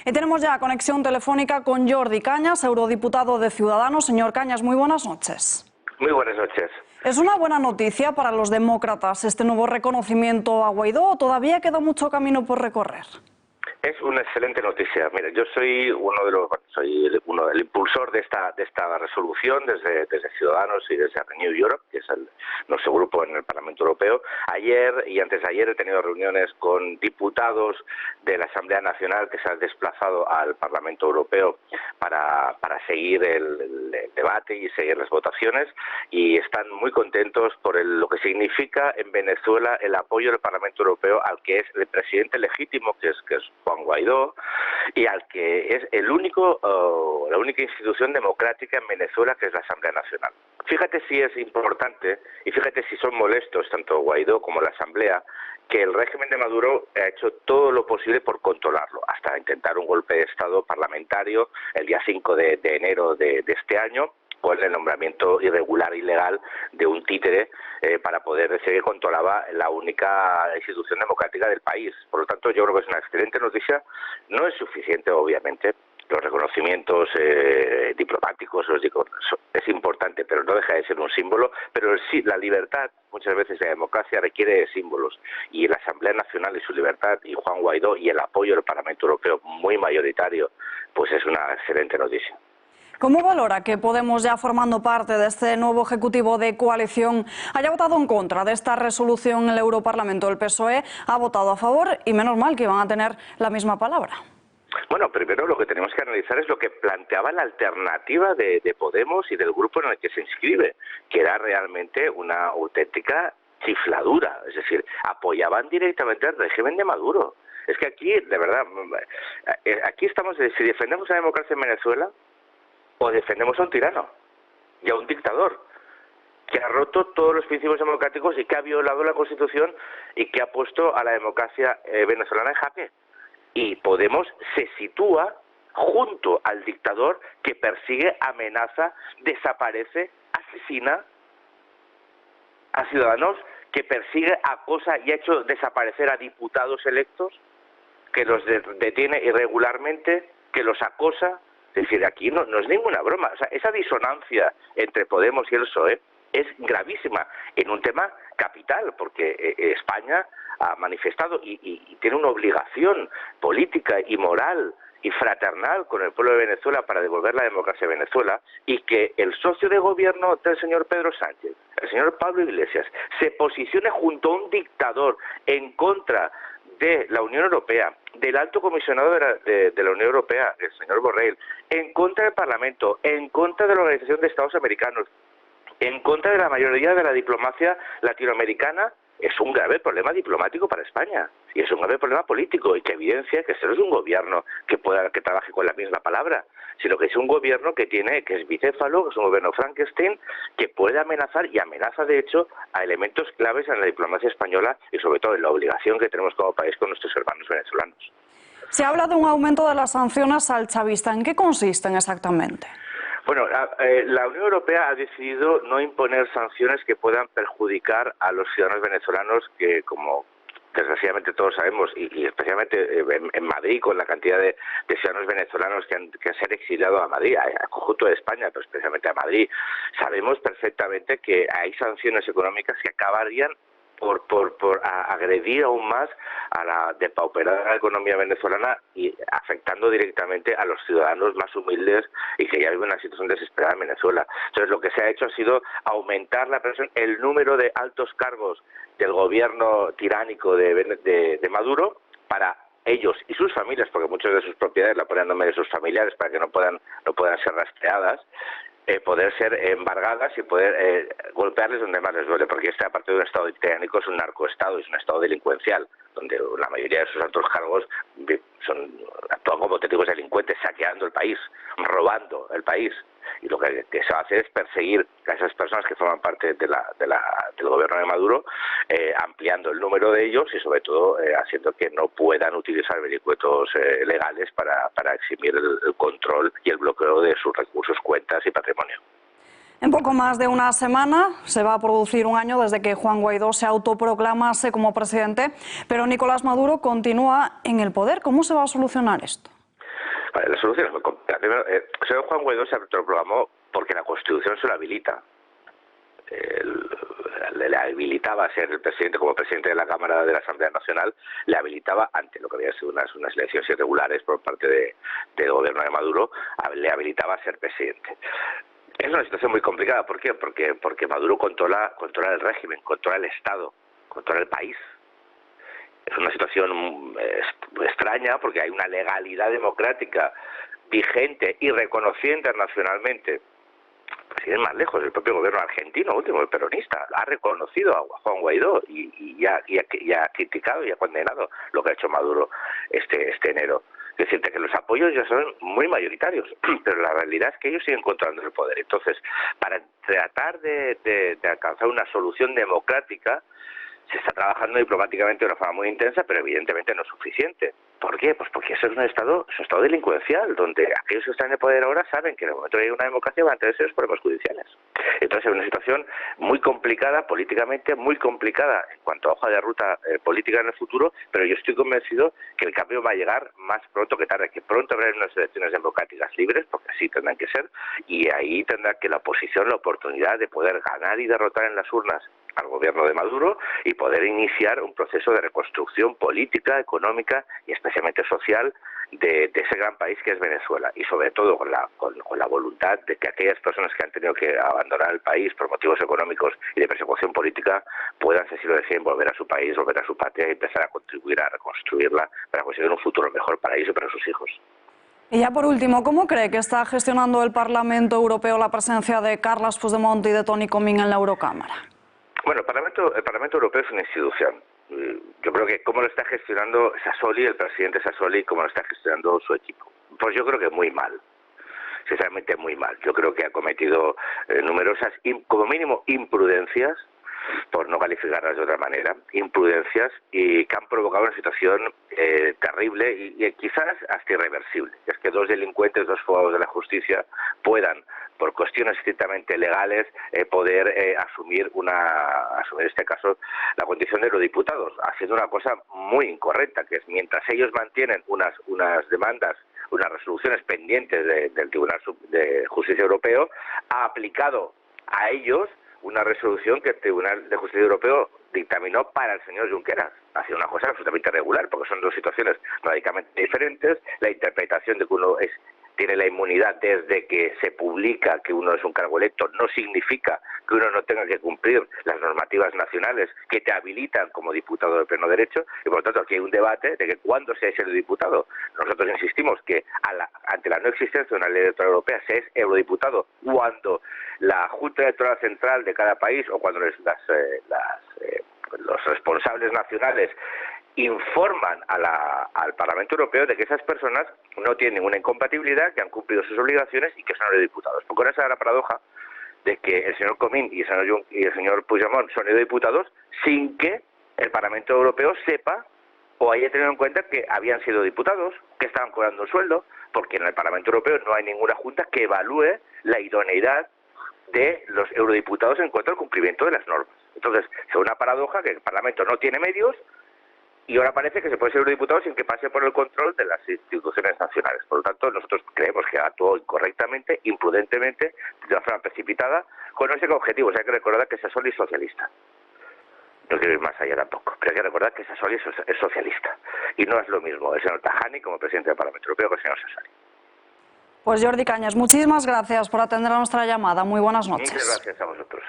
Y tenemos ya conexión telefónica con Jordi Cañas, eurodiputado de Ciudadanos. Señor Cañas, muy buenas noches. Muy buenas noches. ¿Es una buena noticia para los demócratas este nuevo reconocimiento a Guaidó o todavía queda mucho camino por recorrer? Es una excelente noticia. Mira, yo soy el impulsor de esta resolución desde Ciudadanos y desde Renew Europe, que es nuestro grupo en el Parlamento Europeo. Ayer y antes de ayer he tenido reuniones con diputados de la Asamblea Nacional que se han desplazado al Parlamento Europeo para seguir el debate y seguir las votaciones, y están muy contentos por lo que significa en Venezuela el apoyo del Parlamento Europeo al que es el presidente legítimo, que es Juan Guaidó, y al que es la única institución democrática en Venezuela, que es la Asamblea Nacional. Fíjate si es importante y fíjate si son molestos tanto Guaidó como la Asamblea, que el régimen de Maduro ha hecho todo lo posible por controlarlo, hasta intentar un golpe de Estado parlamentario el día 5 de enero de este año, con el nombramiento irregular, ilegal, de un títere para poder decir que controlaba la única institución democrática del país. Por lo tanto, yo creo que es una excelente noticia. No es suficiente, obviamente. Los reconocimientos diplomáticos, es importante, pero no deja de ser un símbolo. Pero sí, la libertad, muchas veces la democracia requiere de símbolos. Y la Asamblea Nacional y su libertad, y Juan Guaidó, y el apoyo del Parlamento Europeo muy mayoritario, pues es una excelente noticia. ¿Cómo valora que Podemos, ya formando parte de este nuevo ejecutivo de coalición, haya votado en contra de esta resolución en el Europarlamento? El PSOE ha votado a favor y menos mal que iban a tener la misma palabra. Bueno, primero lo que tenemos que analizar es lo que planteaba la alternativa de Podemos y del grupo en el que se inscribe, que era realmente una auténtica chifladura. Es decir, apoyaban directamente el régimen de Maduro. Es que aquí, de verdad, aquí estamos, si defendemos la democracia en Venezuela, o defendemos a un tirano y a un dictador que ha roto todos los principios democráticos y que ha violado la Constitución y que ha puesto a la democracia venezolana en jaque. Y Podemos se sitúa junto al dictador que persigue, amenaza, desaparece, asesina a ciudadanos, que persigue, acosa y ha hecho desaparecer a diputados electos, que los detiene irregularmente, que los acosa. Es decir, aquí no es ninguna broma. O sea, esa disonancia entre Podemos y el PSOE es gravísima en un tema capital, porque España ha manifestado y tiene una obligación política y moral y fraternal con el pueblo de Venezuela para devolver la democracia a Venezuela, y que el socio de gobierno del señor Pedro Sánchez, el señor Pablo Iglesias, se posicione junto a un dictador en contra de la Unión Europea, del alto comisionado de la Unión Europea, el señor Borrell, en contra del Parlamento, en contra de la Organización de Estados Americanos, en contra de la mayoría de la diplomacia latinoamericana, es un grave problema diplomático para España y es un grave problema político, y que evidencia que este no es un gobierno que trabaje con la misma palabra, sino que es un gobierno que es bicéfalo, que es un gobierno Frankenstein, que puede amenazar y amenaza de hecho a elementos claves en la diplomacia española y sobre todo en la obligación que tenemos como país con nuestros hermanos venezolanos. Se habla de un aumento de las sanciones al chavista. ¿En qué consisten exactamente? Bueno, la Unión Europea ha decidido no imponer sanciones que puedan perjudicar a los ciudadanos venezolanos que, como desgraciadamente todos sabemos, y especialmente en Madrid, con la cantidad de ciudadanos venezolanos que se han exiliado a Madrid, al conjunto de España, pero especialmente a Madrid, sabemos perfectamente que hay sanciones económicas que acabarían por agredir aún más a la depauperada economía venezolana y afectando directamente a los ciudadanos más humildes y que ya viven una situación desesperada en Venezuela. Entonces lo que se ha hecho ha sido aumentar la presión, el número de altos cargos del gobierno tiránico de Maduro para ellos y sus familias, porque muchas de sus propiedades la ponen en nombre de sus familiares para que no puedan ser rastreadas, poder ser embargadas y poder golpearles donde más les duele, porque este, aparte de un estado tiránico, es un narcoestado, es un estado delincuencial, donde la mayoría de sus altos cargos actúan como auténticos delincuentes, saqueando el país, robando el país. Y lo que se va a hacer es perseguir a esas personas que forman parte del gobierno de Maduro, ampliando el número de ellos y sobre todo haciendo que no puedan utilizar vericuetos legales para eximir el control y el bloqueo de sus recursos, cuentas y patrimonio. En poco más de una semana se va a producir un año desde que Juan Guaidó se autoproclamase como presidente, pero Nicolás Maduro continúa en el poder. ¿Cómo se va a solucionar esto? Vale, la solución es muy complicada. Primero, el señor Juan Guaidó se autoproclamó porque la Constitución se lo habilita. Le habilitaba a ser el presidente, como presidente de la Cámara de la Asamblea Nacional, le habilitaba, ante lo que había sido unas elecciones irregulares por parte del gobierno de Maduro, le habilitaba a ser presidente. Es una situación muy complicada. ¿Por qué? Porque Maduro controla el régimen, controla el Estado, controla el país. Es una situación extraña porque hay una legalidad democrática vigente y reconocida internacionalmente. Si es más lejos, el propio gobierno argentino, último, el peronista, ha reconocido a Juan Guaidó y ha criticado y ha condenado lo que ha hecho Maduro este enero. Es decir, que los apoyos ya son muy mayoritarios, pero la realidad es que ellos siguen controlando el poder. Entonces, para tratar de alcanzar una solución democrática, Se está trabajando diplomáticamente de una forma muy intensa, pero evidentemente no es suficiente. ¿Por qué? Pues porque eso es un estado delincuencial, donde aquellos que están en el poder ahora saben que en el momento de que hay una democracia van a tener serios problemas judiciales. Entonces es una situación muy complicada políticamente, muy complicada en cuanto a hoja de ruta política en el futuro, pero yo estoy convencido que el cambio va a llegar más pronto que tarde, que pronto habrá unas elecciones democráticas libres, porque así tendrán que ser, y ahí tendrá que la oposición la oportunidad de poder ganar y derrotar en las urnas al gobierno de Maduro y poder iniciar un proceso de reconstrucción política, económica y especialmente social de ese gran país que es Venezuela, y sobre todo con la voluntad de que aquellas personas que han tenido que abandonar el país por motivos económicos y de persecución política puedan, si lo deciden, volver a su país, volver a su patria y empezar a contribuir a reconstruirla para conseguir un futuro mejor para ellos y para sus hijos. Y ya por último, ¿cómo cree que está gestionando el Parlamento Europeo la presencia de Carles Puigdemont y de Toni Comín en la Eurocámara? Bueno, el Parlamento Europeo es una institución. Yo creo que cómo lo está gestionando Sassoli, el presidente Sassoli, cómo lo está gestionando su equipo. Pues yo creo que muy mal, sinceramente muy mal. Yo creo que ha cometido numerosas, como mínimo, imprudencias, por no calificarlas de otra manera, imprudencias, y que han provocado una situación terrible y quizás hasta irreversible. Es que dos delincuentes, dos fugados de la justicia puedan, por cuestiones estrictamente legales, poder asumir en este caso la condición de eurodiputados, haciendo una cosa muy incorrecta, que es mientras ellos mantienen unas demandas, unas resoluciones pendientes del Tribunal de Justicia Europeo, ha aplicado a ellos una resolución que el Tribunal de Justicia Europeo dictaminó para el señor Junqueras. Ha sido una cosa absolutamente irregular, porque son dos situaciones radicalmente diferentes. La interpretación de que uno tiene la inmunidad desde que se publica que uno es un cargo electo no significa que uno no tenga que cumplir las normativas nacionales que te habilitan como diputado de pleno derecho, y por lo tanto aquí hay un debate de que cuándo se es eurodiputado. Nosotros insistimos que ante la no existencia de una ley electoral europea se es eurodiputado cuando la Junta Electoral Central de cada país o cuando los responsables nacionales informan al Parlamento Europeo de que esas personas no tienen ninguna incompatibilidad, que han cumplido sus obligaciones y que son eurodiputados. Porque ahora esa es la paradoja de que el señor Comín y el señor Puigdemont son eurodiputados sin que el Parlamento Europeo sepa o haya tenido en cuenta que habían sido diputados, que estaban cobrando un sueldo, porque en el Parlamento Europeo no hay ninguna junta que evalúe la idoneidad de los eurodiputados en cuanto al cumplimiento de las normas. Entonces, es una paradoja que el Parlamento no tiene medios y ahora parece que se puede ser eurodiputado sin que pase por el control de las instituciones nacionales. Por lo tanto, nosotros creemos que actuó incorrectamente, imprudentemente, de una forma precipitada, con ese objetivo. O sea, hay que recordar que Sassoli es socialista. No quiero ir más allá tampoco, pero hay que recordar que Sassoli es socialista. Y no es lo mismo el señor Tajani como presidente del Parlamento Europeo que el señor Sassoli. Pues Jordi Cañas, muchísimas gracias por atender a nuestra llamada. Muy buenas noches. Muchas gracias a vosotros.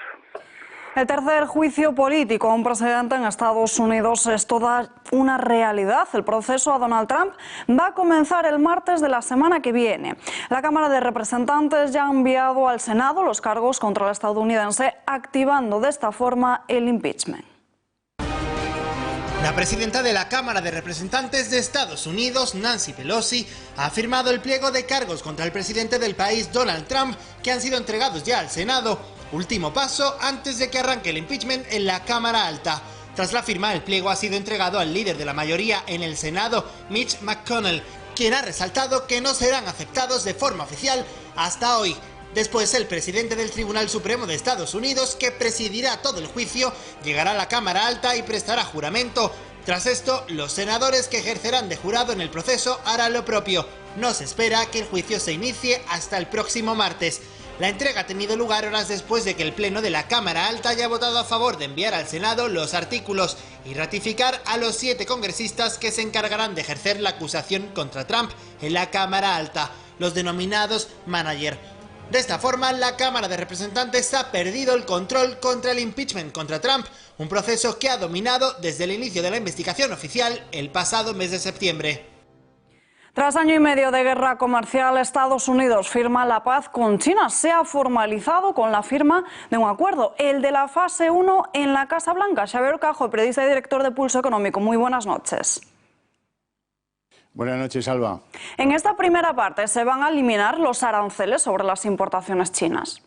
El tercer juicio político a un presidente en Estados Unidos es toda una realidad. El proceso a Donald Trump va a comenzar el martes de la semana que viene. La Cámara de Representantes ya ha enviado al Senado los cargos contra el estadounidense, activando de esta forma el impeachment. La presidenta de la Cámara de Representantes de Estados Unidos, Nancy Pelosi, ha firmado el pliego de cargos contra el presidente del país, Donald Trump, que han sido entregados ya al Senado. Último paso antes de que arranque el impeachment en la Cámara Alta. Tras la firma, el pliego ha sido entregado al líder de la mayoría en el Senado, Mitch McConnell, quien ha resaltado que no serán aceptados de forma oficial hasta hoy. Después, el presidente del Tribunal Supremo de Estados Unidos, que presidirá todo el juicio, llegará a la Cámara Alta y prestará juramento. Tras esto, los senadores que ejercerán de jurado en el proceso harán lo propio. No se espera que el juicio se inicie hasta el próximo martes. La entrega ha tenido lugar horas después de que el Pleno de la Cámara Alta haya votado a favor de enviar al Senado los artículos y ratificar a los 7 congresistas que se encargarán de ejercer la acusación contra Trump en la Cámara Alta, los denominados manager. De esta forma, la Cámara de Representantes ha perdido el control contra el impeachment contra Trump, un proceso que ha dominado desde el inicio de la investigación oficial el pasado mes de septiembre. Tras año y medio de guerra comercial, Estados Unidos firma la paz con China. Se ha formalizado con la firma de un acuerdo, el de la fase 1 en la Casa Blanca. Xavier Cajo, periodista y director de Pulso Económico. Muy buenas noches. Buenas noches, Alba. En esta primera parte, ¿se van a eliminar los aranceles sobre las importaciones chinas?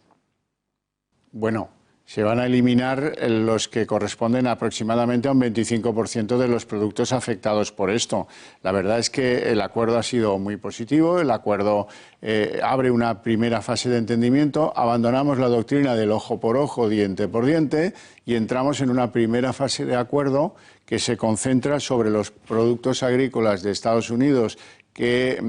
Bueno, se van a eliminar los que corresponden aproximadamente a un 25% de los productos afectados por esto. La verdad es que el acuerdo ha sido muy positivo, el acuerdo abre una primera fase de entendimiento, abandonamos la doctrina del ojo por ojo, diente por diente y entramos en una primera fase de acuerdo que se concentra sobre los productos agrícolas de Estados Unidos que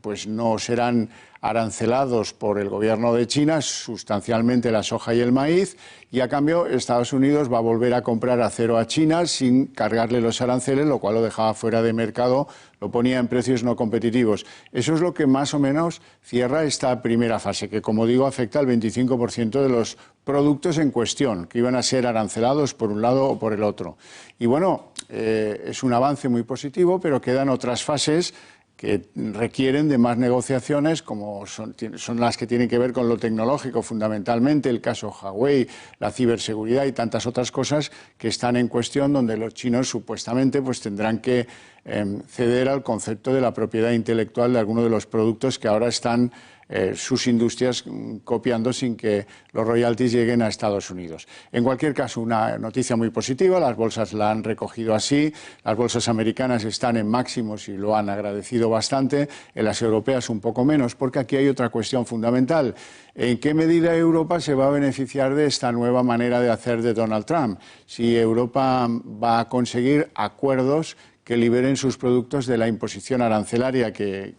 pues no serán arancelados por el gobierno de China, sustancialmente la soja y el maíz, y a cambio Estados Unidos va a volver a comprar acero a China sin cargarle los aranceles, lo cual lo dejaba fuera de mercado, lo ponía en precios no competitivos. Eso es lo que más o menos cierra esta primera fase, que como digo afecta al 25% de los productos en cuestión, que iban a ser arancelados por un lado o por el otro. Y bueno, es un avance muy positivo, pero quedan otras fases que requieren de más negociaciones, como son las que tienen que ver con lo tecnológico fundamentalmente, el caso Huawei, la ciberseguridad y tantas otras cosas que están en cuestión, donde los chinos supuestamente pues tendrán que ceder al concepto de la propiedad intelectual de algunos de los productos que ahora están sus industrias copiando sin que los royalties lleguen a Estados Unidos. En cualquier caso, una noticia muy positiva, las bolsas la han recogido así, las bolsas americanas están en máximos y lo han agradecido bastante, en las europeas un poco menos, porque aquí hay otra cuestión fundamental. ¿En qué medida Europa se va a beneficiar de esta nueva manera de hacer de Donald Trump? Si Europa va a conseguir acuerdos que liberen sus productos de la imposición arancelaria que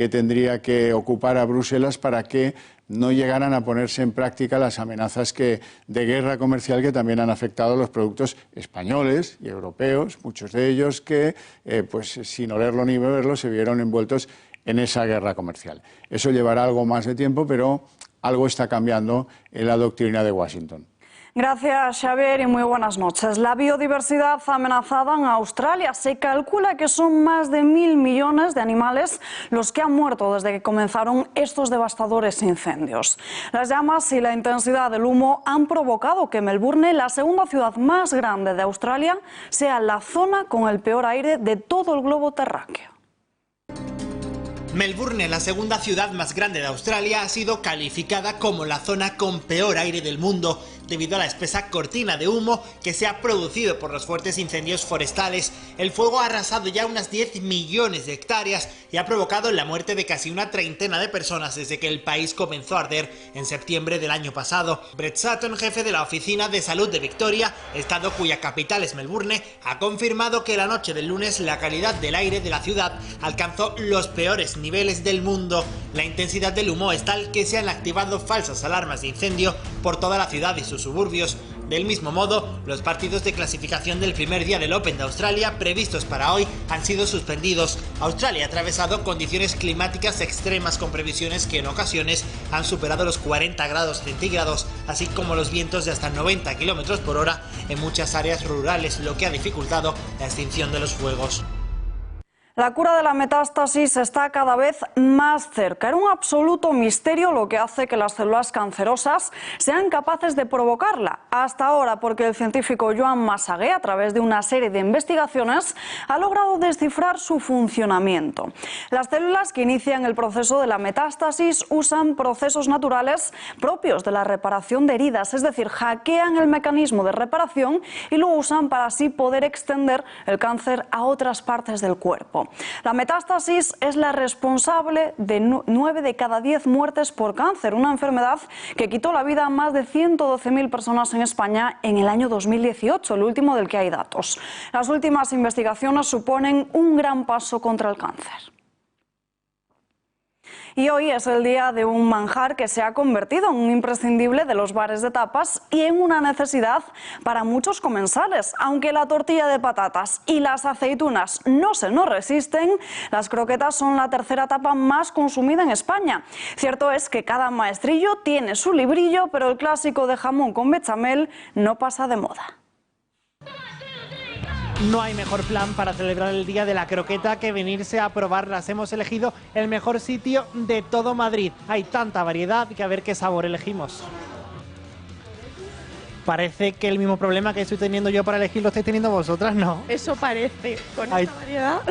tendría que ocupar a Bruselas para que no llegaran a ponerse en práctica las amenazas de guerra comercial que también han afectado a los productos españoles y europeos, muchos de ellos que, pues sin olerlo ni beberlo, se vieron envueltos en esa guerra comercial. Eso llevará algo más de tiempo, pero algo está cambiando en la doctrina de Washington. Gracias, Xavier, y muy buenas noches. La biodiversidad amenazada en Australia. Se calcula que son más de 1.000 millones de animales los que han muerto desde que comenzaron estos devastadores incendios. Las llamas y la intensidad del humo han provocado que Melbourne, la segunda ciudad más grande de Australia, sea la zona con el peor aire de todo el globo terráqueo. Melbourne, la segunda ciudad más grande de Australia, ha sido calificada como la zona con peor aire del mundo debido a la espesa cortina de humo que se ha producido por los fuertes incendios forestales. El fuego ha arrasado ya unas 10 millones de hectáreas y ha provocado la muerte de casi una treintena de personas desde que el país comenzó a arder en septiembre del año pasado. Brett Sutton, jefe de la Oficina de Salud de Victoria, estado cuya capital es Melbourne, ha confirmado que la noche del lunes la calidad del aire de la ciudad alcanzó los peores niveles del mundo. La intensidad del humo es tal que se han activado falsas alarmas de incendio por toda la ciudad y sus suburbios. Del mismo modo, los partidos de clasificación del primer día del Open de Australia previstos para hoy han sido suspendidos. Australia ha atravesado condiciones climáticas extremas con previsiones que en ocasiones han superado los 40 grados centígrados, así como los vientos de hasta 90 km por hora en muchas áreas rurales, lo que ha dificultado la extinción de los fuegos. La cura de la metástasis está cada vez más cerca. Era un absoluto misterio lo que hace que las células cancerosas sean capaces de provocarla. Hasta ahora, porque el científico Joan Massagué, a través de una serie de investigaciones, ha logrado descifrar su funcionamiento. Las células que inician el proceso de la metástasis usan procesos naturales propios de la reparación de heridas, es decir, hackean el mecanismo de reparación y lo usan para así poder extender el cáncer a otras partes del cuerpo. La metástasis es la responsable de 9 de cada 10 muertes por cáncer, una enfermedad que quitó la vida a más de 112.000 personas en España en el año 2018, el último del que hay datos. Las últimas investigaciones suponen un gran paso contra el cáncer. Y hoy es el día de un manjar que se ha convertido en un imprescindible de los bares de tapas y en una necesidad para muchos comensales. Aunque la tortilla de patatas y las aceitunas no se nos resisten, las croquetas son la tercera tapa más consumida en España. Cierto es que cada maestrillo tiene su librillo, pero el clásico de jamón con bechamel no pasa de moda. No hay mejor plan para celebrar el día de la croqueta que venirse a probarlas. Hemos elegido el mejor sitio de todo Madrid. Hay tanta variedad que a ver qué sabor elegimos. Parece que el mismo problema que estoy teniendo yo para elegir lo estáis teniendo vosotras, ¿no? Eso parece, con Ay. esta variedad.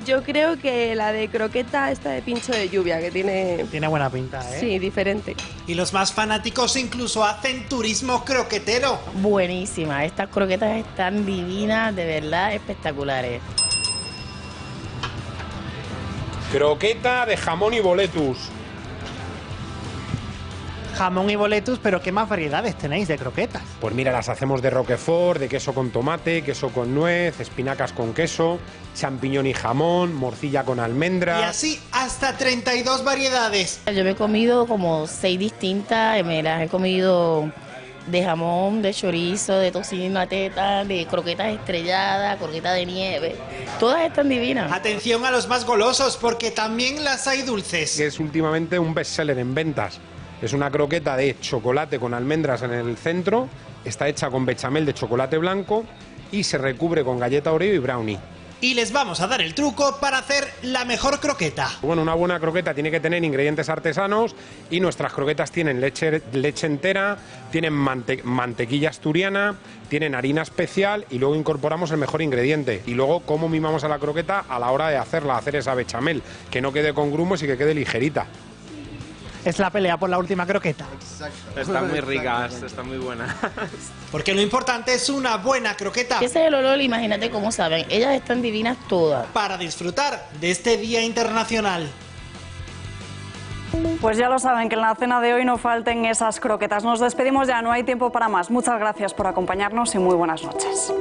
Yo creo que la de croqueta, esta de pincho de lluvia, que tiene... Tiene buena pinta, ¿eh? Sí, diferente. Y los más fanáticos incluso hacen turismo croquetero. Buenísima, estas croquetas están divinas, de verdad espectaculares. Croqueta de jamón y boletus. Jamón y boletus, pero ¿qué más variedades tenéis de croquetas? Pues mira, las hacemos de roquefort, de queso con tomate, queso con nuez, espinacas con queso, champiñón y jamón, morcilla con almendra. Y así hasta 32 variedades. Yo me he comido como 6 distintas, me las he comido de jamón, de chorizo, de tocino a teta, de croquetas estrelladas, croquetas de nieve. Todas están divinas. Atención a los más golosos, porque también las hay dulces. Que es últimamente un bestseller en ventas. Es una croqueta de chocolate con almendras en el centro, está hecha con bechamel de chocolate blanco y se recubre con galleta Oreo y brownie. Y les vamos a dar el truco para hacer la mejor croqueta. Bueno, una buena croqueta tiene que tener ingredientes artesanos y nuestras croquetas tienen leche entera, tienen mantequilla asturiana, tienen harina especial y luego incorporamos el mejor ingrediente. Y luego cómo mimamos a la croqueta a la hora de hacerla, hacer esa bechamel, que no quede con grumos y que quede ligerita. Es la pelea por la última croqueta. Están muy ricas, están muy buenas. Porque lo importante es una buena croqueta. Ese es el olor, imagínate cómo saben. Ellas están divinas todas. Para disfrutar de este Día Internacional. Pues ya lo saben, que en la cena de hoy no falten esas croquetas. Nos despedimos ya, no hay tiempo para más. Muchas gracias por acompañarnos y muy buenas noches.